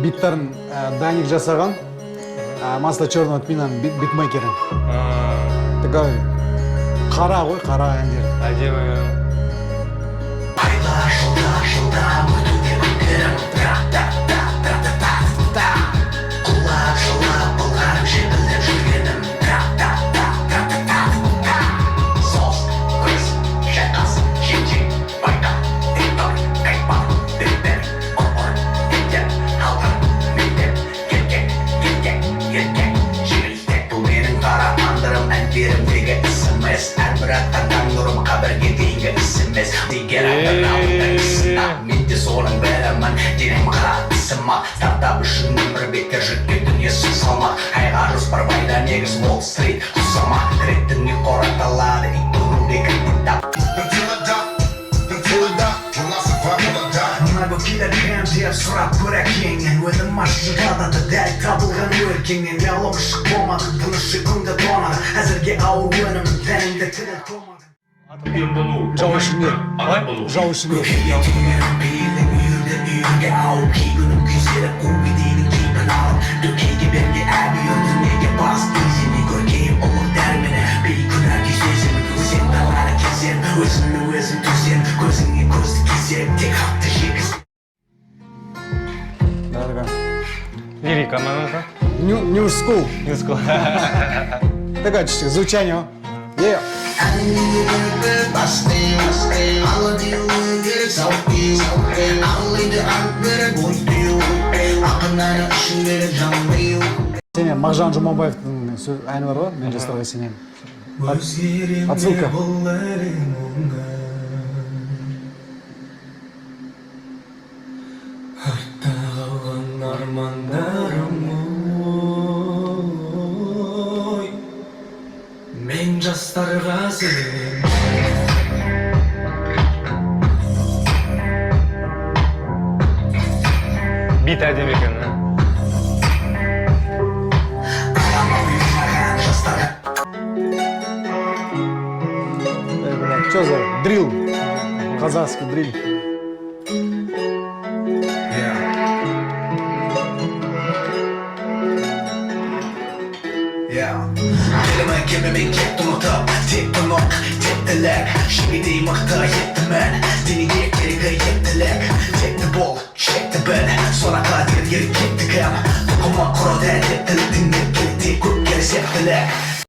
биттарын Даник жасаған, масло черного тминаның битмейкерін. Такой қара ғой, қара әндер. Әдемі. Айла жылда өтуге күндерім та-та-та-та-та-та-та. Құлап жылап былғарып жепілдеп жүргенім та-та-та-та-та-та-та. Соғыс, күрес, шайқас, жем-жем, байқа, тектор, қайтпақ, діттер, ұр-ұр, еттер, қалдыр, мектеп, еркек. Жеңілтек бұл менің қара таңдырым, әндерімдегі ісіміз. Әрбір аттан нұрым қабірге дейінгі ісіміз. Дегер аттан ісіна, мен де соның бәрімін. Денем қара ісіма, стартап үшін өмір бетке жүкке дүние су салмақ. Айға жоспар байда негіз Уолл-стрит құсама. Реттіңе қораталады, иттігінде кредиттап. Килограмм деп сұрап көрәкеңнен Өтім ашы қадады дәл табылған өркеңнен Мәлім шық болмады, бұны шықыңды тонады Әзірге ауыр өнімін, тәнімді тілі толмады Жау ішінде, жау ішінде. Көкеге түйерім бейілдің үйірге ауып Кей күнім күйзеліп, көбедейдің кейпін алып Дөкейге берге әбі өтінеге бас Кеземе көркейіп ұлық дәрмені Бейкүнә күйзезімін, сен даланы кезем Өзімді өзім түзем, көзіңе көзді кезем Тек хатты жегіз Лирика, мануха. New School. New School. Такое чуть-чуть звучание. Yeah. Сене Мағжан Жұмабаевтың әні бар ғой, мен жастарға сенемін. Отсылка. Мен жастарға сенем Бит әдемі екен, Что за дрил? Казахский дрил. Kemime kettim unutup Tektim ok, tektilek Şimdi mıhtı yettimen Dini yekleri yettilek Tekti bol, çekti ben Sonra kadir geri kettik hem Dokuma kuru der Teptilik dinlep geldi Kut geri septilek